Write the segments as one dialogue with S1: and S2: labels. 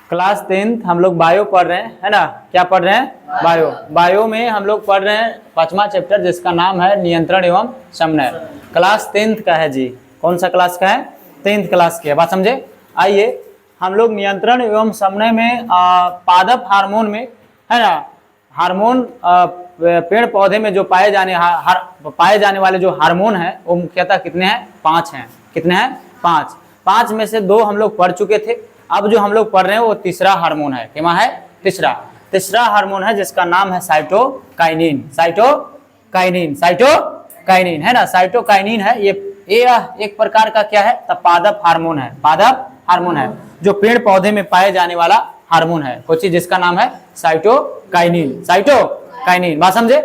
S1: Class 10th हम लोग bio पढ़ रहे हैं, है ना। क्या पढ़ रहे हैं? बायो। बायो में हम लोग पढ़ रहे हैं 5वां चैप्टर जिसका नाम है नियंत्रण एवं समन्वय। क्लास 10th का है जी। कौन सा क्लास का है? 10th क्लास की है। बात समझे? आइए हम लोग नियंत्रण एवं समन्वय में पादप हार्मोन में, है ना, हार्मोन पेड़ पौधे में जो पाए जाने वाले जो हार्मोन हैं वो मुख्यतः कितने हैं? 5 हैं। कितने हैं? 5। 5 में से 2 हम लोग पढ़ चुके थे। अब जो हम लोग पढ़ रहे हैं वो तीसरा हार्मोन है। क्या है? तीसरा हार्मोन है जिसका नाम है साइटोकाइनिन। साइटोकाइनिन है ना। साइटोकाइनिन है ये एक प्रकार का क्या है? पादप हार्मोन है। पादप हार्मोन है जो पेड़ पौधे में पाए जाने वाला हार्मोन है। कुछ जिसका नाम है साइटोकाइनिन। बात समझे?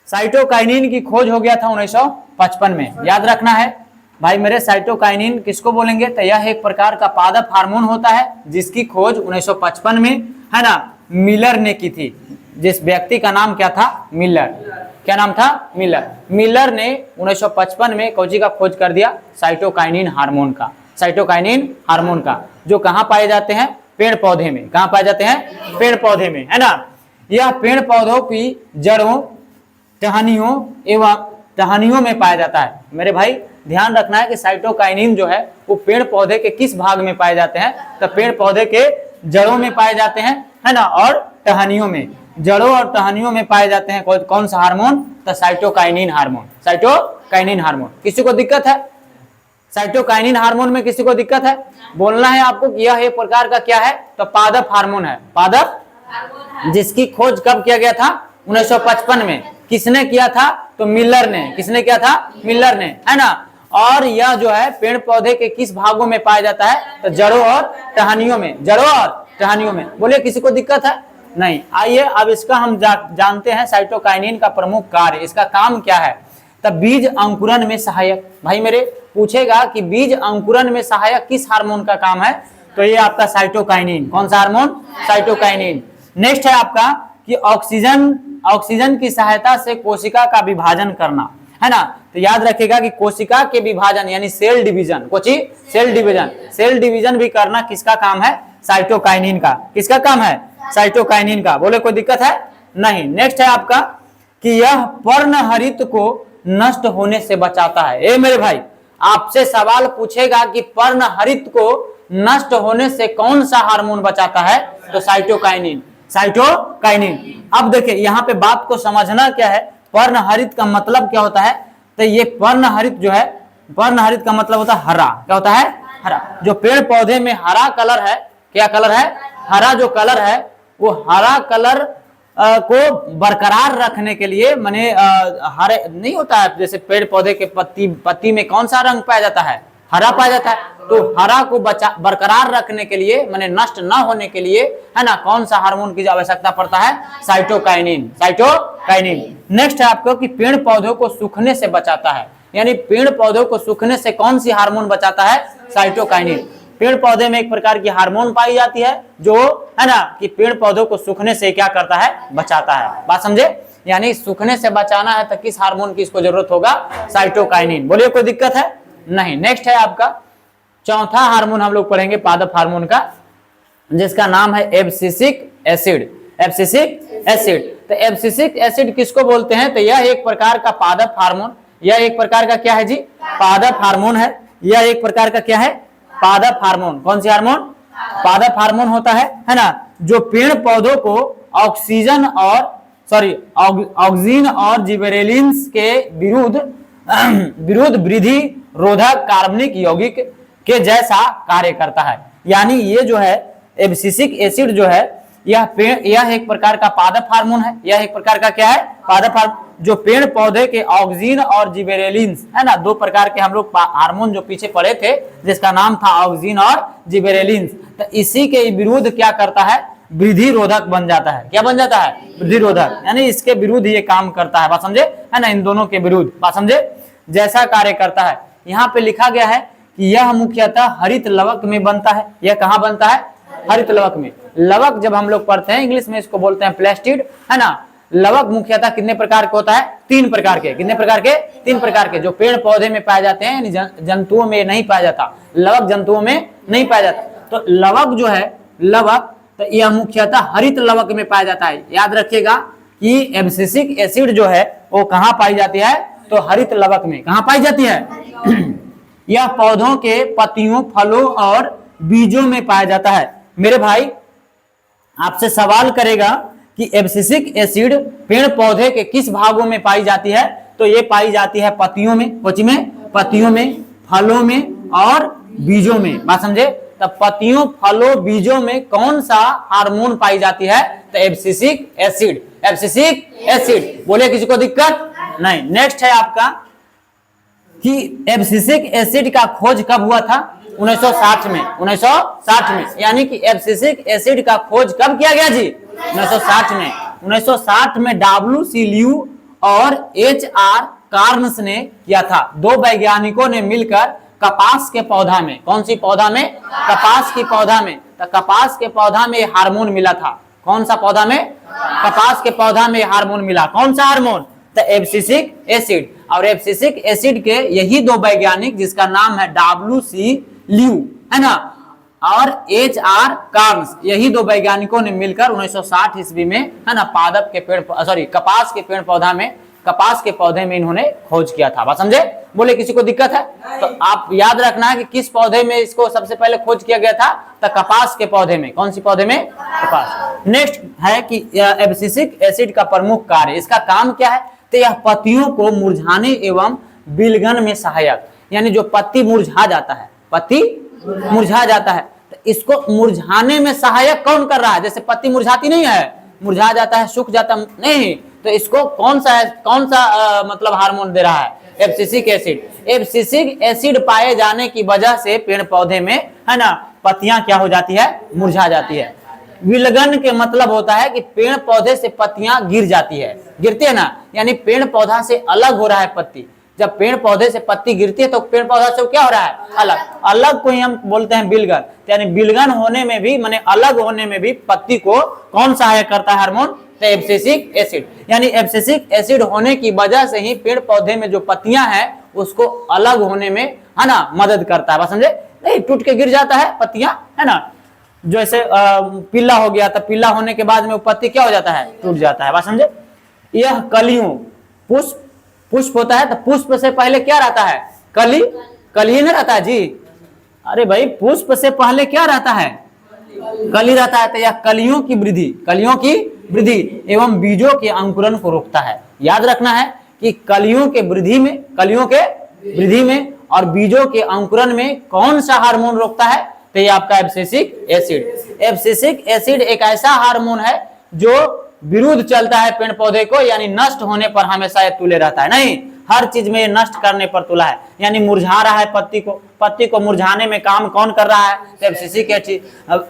S1: साइटोकाइनिन की खोज हो गया था 1955 में। याद रखना है भाई मेरे, साइटोकाइनिन किसको बोलेंगे? तो यह एक प्रकार का पादप हार्मोन होता है जिसकी खोज 1955 में, है ना, मिलर ने की थी। जिस व्यक्ति का नाम क्या था? मिलर। क्या नाम था? मिलर ने 1955 में कौची का खोज कर दिया? साइटोकाइनिन हार्मोन का। साइटोकाइनिन हार्मोन का जो कहाँ पाए जाते हैं? पेड़ पौधे में। कहाँ पाए जाते हैं? पेड़ पौधे में, है ना। यह पेड़ पौधों की जड़ों, टहनियों में पाया जाता है। मेरे भाई ध्यान रखना है कि साइटोकाइनिन जो है वो पेड़ पौधे के किस भाग में पाए जाते हैं? तो पेड़ पौधे के जड़ों में पाए जाते हैं, है ना, और टहनियों में। जड़ों और टहनियों में पाए जाते हैं कौन सा हार्मोन? तो साइटोकाइनिन हार्मोन। Cytokinin hormone. किसी को दिक्कत है? साइटोकाइनिन हार्मोन में किसी को दिक्कत है? बोलना है आपको कि यह एक प्रकार का क्या है? तो पादप हार्मोन है। पादप जिसकी खोज कब किया गया था? 1955 में। किसने किया था? तो मिलर ने। किसने किया था? मिलर ने, है ना। और यह जो है पेड़ पौधे के किस भागों में पाया जाता है? तो जड़ों और टहनियों में। जड़ों और टहनियों में। बोलिए किसी को दिक्कत है? नहीं। आइए अब इसका हम जानते हैं साइटोकाइनिन का प्रमुख कार्य, इसका काम क्या है। तब बीज अंकुरन में सहायक। भाई मेरे पूछेगा कि बीज अंकुरन में सहायक किस हार्मोन का काम है? तो ये आपका साइटोकाइनिन। कौन सा हार्मोन? साइटोकाइनिन। नेक्स्ट है आपका कि ऑक्सीजन की सहायता से कोशिका का विभाजन करना, है ना। तो याद रखिएगा कि कोशिका के विभाजन यानी सेल डिवीजन, सेल डिवीजन भी करना किसका काम है? साइटोकाइनिन का। किसका काम है? साइटोकाइनिन का। बोले कोई दिक्कत है? नहीं। नेक्स्ट है आपका कि यह पर्णहरित को नष्ट होने से बचाता है। ए मेरे भाई आपसे सवाल पूछेगा कि पर्णहरित को नष्ट होने से कौन सा हार्मोन बचाता है? तो साइटोकाइनिन। अब देखिए यहाँ पे बात को समझना क्या है, पर्णहरित का मतलब क्या होता है। तो ये पर्णहरित जो है, पर्णहरित का मतलब होता है हरा। क्या होता है? हरा। जो पेड़ पौधे में हरा कलर है, क्या कलर है? हरा जो कलर है वो हरा कलर को बरकरार रखने के लिए, माने हरे नहीं होता है जैसे पेड़ पौधे के पत्ती में कौन सा रंग पाया जाता है? हरा पाया जाता है। तो हरा को बरकरार रखने के लिए, माने नष्ट ना होने के लिए, है ना, कौन सा हार्मोन की आवश्यकता पड़ता है? साइटोकाइनिन। नेक्स्ट है आपको कि पेड़ पौधों को सूखने से बचाता है। यानी पेड़ पौधों को सूखने से कौन सी हार्मोन बचाता है? साइटोकाइनिन। पेड़ पौधे में एक प्रकार की हार्मोन पाई जाती है जो, है ना, कि पेड़ पौधों को सूखने से क्या करता है? बचाता है। बात समझे? यानी सूखने से बचाना है तो किस हार्मोन की इसको जरूरत होगा? साइटोकाइनिन। बोलिए कोई दिक्कत है? नहीं। नेक्स्ट है आपका चौथा हार्मोन हम लोग पढ़ेंगे पादप हार्मोन का, जिसका नाम है एब्सिसिक एसिड। तो एब्सिसिक एसिड किसको बोलते हैं? तो यह एक प्रकार का पादप हार्मोन, यह एक प्रकार का क्या है जी? पादप हार्मोन है। यह एक प्रकार का क्या है? पादप हार्मोन। कौन सी हार्मोन? पादप हार्मोन होता है ना, जो पेड़ पौधों को ऑक्सीजन और जिबरेलिन्स के विरुद्ध वृद्धि रोधक कार्बनिक यौगिक के जैसा कार्य करता है। यानी ये जो है एब्सिसिक एसिड जो है यह एक प्रकार का पादप हार्मोन है। यह एक प्रकार का क्या है? पादप हार्मोन, जो पेड़ पौधे के ऑक्सीजन और जिबरेलिन्स, है ना, 2 प्रकार के हम लोग हार्मोन जो पीछे पढ़े थे जिसका नाम था ऑक्सीजन और जिबरेलिन्स। तो इसी के विरुद्ध क्या करता है? वृद्धि रोधक बन जाता है। क्या बन जाता है? वृद्धि रोधक। यानी इसके विरुद्ध ये काम करता है। बात समझे? है ना, इन दोनों के विरुद्ध, बात समझे, जैसा कार्य करता है। यहाँ पे लिखा गया है कि यह मुख्यतः हरित लवक में बनता है। यह कहाँ बनता है? हरित लवक में। लवक जब हम लोग पढ़ते हैं इंग्लिश में इसको बोलते हैं प्लास्टिड, है ना। लवक मुख्यतः कितने प्रकार के होता है? 3 प्रकार के। कितने प्रकार के? 3 प्रकार के, जो पेड़ पौधे में पाए जाते हैं, जंतुओं में नहीं पाया जाता। लवक जंतुओं में नहीं पाया जाता। तो लवक जो है, लवक, तो यह मुख्यतः हरित लवक में पाया जाता है। याद रखिएगा कि एब्सिसिक एसिड जो है वो कहाँ पाई जाती है, तो हरित लवक में। कहाँ पाई जाती है? यह पौधों के पत्तियों, फलों और बीजों में पाया जाता है। मेरे भाई आपसे सवाल करेगा कि एब्सिसिक एसिड पेड़ पौधे के किस भागों में पाई जाती है, तो ये पाई जाती है पत्तियों में, कोची में, पत्तियों में, फलों में और बीजों में। बात समझे? तब पत्तियों, फलों, बीजों में कौन सा हार्मोन पाई जाती है, तो एब्सिसिक एसिड। एब्सिसिक एसिड, बोले किसी को दिक्कत नहीं। नेक्स्ट है आपका कि एब्सिसिक एसिड का खोज कब हुआ था? 1960 में। 1960 में, यानी कि एब्सिसिक एसिड का खोज कब किया गया जी? 1960 में। 1960 में W.C. ल्यू और H.R. कार्न्स ने किया था। दो वैज्ञानिकों ने मिलकर कपास के पौधा में, कौन सी पौधा में? कपास की पौधा में। तो कपास के पौधा में हार्मोन मिला था। कौन सा पौधा में? कपास के पौधा में हार्मोन मिला। कौन सा हार्मोन? तो एब्सिसिक एसिड। और एब्सिसिक एसिड के यही दो वैज्ञानिक, जिसका नाम है W.C. ल्यू, है ना, और H.R. कार्न्स, यही दो वैज्ञानिकों ने मिलकर 1960 ईस्वी में, है ना, पादप के पेड़, सॉरी, कपास के पेड़ पौधा में, कपास के पौधे में इन्होंने खोज किया था। बात समझे? बोले किसी को दिक्कत है? तो आप याद रखना है कि किस पौधे में इसको सबसे पहले खोज किया गया था, तो कपास के पौधे में। कौन सी पौधे में? कपास। नेक्स्ट है कि एब्सिसिक एसिड का प्रमुख कार्य, इसका काम क्या है, तो यह पत्तियों को मुरझाने एवं विलगन में सहायक, यानी जो पत्ती मुरझा जाता है, पत्ती मुरझा जाता है, तो इसको मुरझाने में सहायक कौन कर रहा है? जैसे पत्ती मुरझाती नहीं है, मुरझा जाता है, सूख जाता नहीं, तो इसको कौन सा मतलब हार्मोन दे रहा है? Abscisic acid. एब्सिसिक एसिड पाए जाने की वजह से पेड़ पौधे में, है ना, पत्तियां क्या हो जाती है? मुरझा जाती है। विलगन के मतलब होता है कि पेड़ पौधे से पत्तियां गिर जाती है, गिरती है ना, यानी पेड़ पौधा से अलग हो रहा है पत्ती। जब पेड़ पौधे से पत्ती गिरती है तो पेड़ पौधा से क्या हो रहा है? अलग। अलग को ही हम बोलते हैं विलगन। यानी विलगन होने में भी, माने अलग होने में भी पत्ती को कौन सहायक करता है? हार्मोन, तो एब्सिसिक एसिड। यानी एब्सिसिक एसिड होने की वजह से ही पेड़ पौधे में जो पत्तियां हैं उसको अलग होने में, है ना, मदद करता है। बात समझे? नहीं टूट के गिर जाता है पत्तियां, है ना, जैसे पीला हो गया, तो पीला होने के बाद में वो पत्ती क्या हो जाता है? टूट जाता है। बात समझे? यह कलियों, पुष्प होता है, तो पुष्प से पहले क्या रहता है? कली। कली नहीं रहता है जी? अरे भाई, पुष्प से पहले क्या रहता है? कली रहता है। तो यह कलियों की वृद्धि, कलियों की वृद्धि एवं बीजों के अंकुरन को रोकता है। याद रखना है कि कलियों के वृद्धि में और बीजों के अंकुरन में कौन सा हार्मोन रोकता है? तो ये आपका एब्सिसिक एसिड। एब्सिसिक एसिड एक ऐसा हार्मोन है जो विरुद्ध चलता है पेड़ पौधे को, यानी नष्ट होने पर हमेशा ये तुले रहता है। नहीं, हर चीज में ये नष्ट करने पर तुला है, यानी मुरझा रहा है पत्ती को मुरझाने में काम कौन कर रहा है? तो एब्सिसिक एसिड।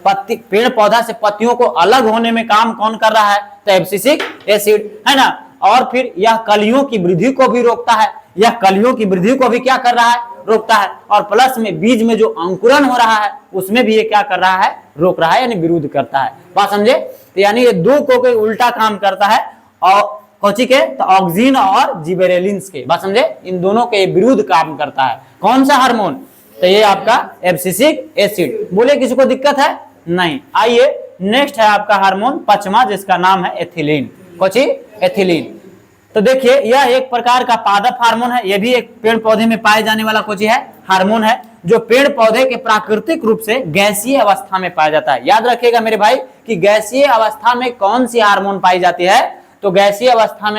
S1: पत्ती, पेड़ पौधा से पत्तियों को अलग होने में काम कौन कर रहा है? तो एब्सिसिक एसिड, है ना। और फिर यह कलियों की वृद्धि को भी रोकता है, यह कलियों की वृद्धि को भी क्या कर रहा है? रोकता है। और प्लस में बीज में जो अंकुरन हो रहा है उसमें भी ये क्या कर रहा है? रोक रहा है, यानी विरोध करता है। बात समझे? तो यानी ये दो को के उल्टा काम करता है, और कोची के? तो ऑक्सिन और जिबेरेलिन्स के। बात समझे? इन दोनों के विरुद्ध काम करता है। कौन सा हार्मोन? तो ये आपका एब्सिसिक एसिड। बोले किसी को दिक्कत है? नहीं। आइए नेक्स्ट है आपका हार्मोन पांचवा, जिसका नाम है एथिलीन। कोची? एथिलीन। तो देखिए, यह एक प्रकार का पादप हार्मोन है। यह भी एक पेड़ पौधे में पाए जाने वाला कोची है? हार्मोन है, जो पेड़ पौधे के प्राकृतिक रूप से गैसीय अवस्था में पाया जाता है। याद रखिएगा मेरे भाई कि गैसीय अवस्था में कौन सी हार्मोन पाई जाती है? तो गैसीय अवस्था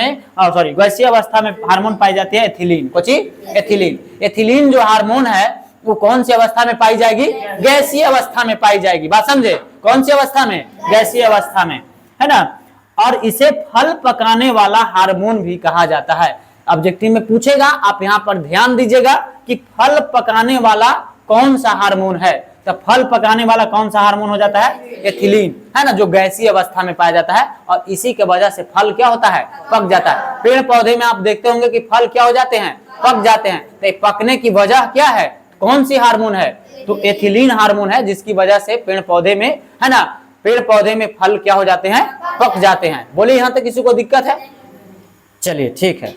S1: में हार्मोन पाई जाती है एथिलीन। कोची? एथिलीन। एथिलीन जो हार्मोन है वो कौन सी अवस्था में पाई जाएगी? गैसीय अवस्था में पाई जाएगी। बात समझे? कौन सी अवस्था में? गैसीय अवस्था में, है ना। और इसे फल पकाने वाला हार्मोन भी कहा जाता है। ऑब्जेक्टिव में पूछेगा, आप यहाँ पर ध्यान दीजिएगा कि फल पकाने वाला कौन सा हार्मोन है। तो फल पकाने वाला कौन सा हार्मोन हो जाता है? एथिलीन, है ना, जो गैसीय अवस्था में पाया जाता है, और इसी के वजह से फल क्या होता है? पक जाता है। पेड़ पौधे में आप देखते होंगे कि फल क्या हो जाते हैं? पक जाते हैं। तो पकने की वजह क्या है? कौन सी हार्मोन है? तो एथिलीन हार्मोन है, जिसकी वजह से पेड़ पौधे में, है ना, पेड़ पौधे में फल क्या हो जाते हैं? पक जाते हैं। बोले यहाँ तक किसी को दिक्कत है? चलिए ठीक है।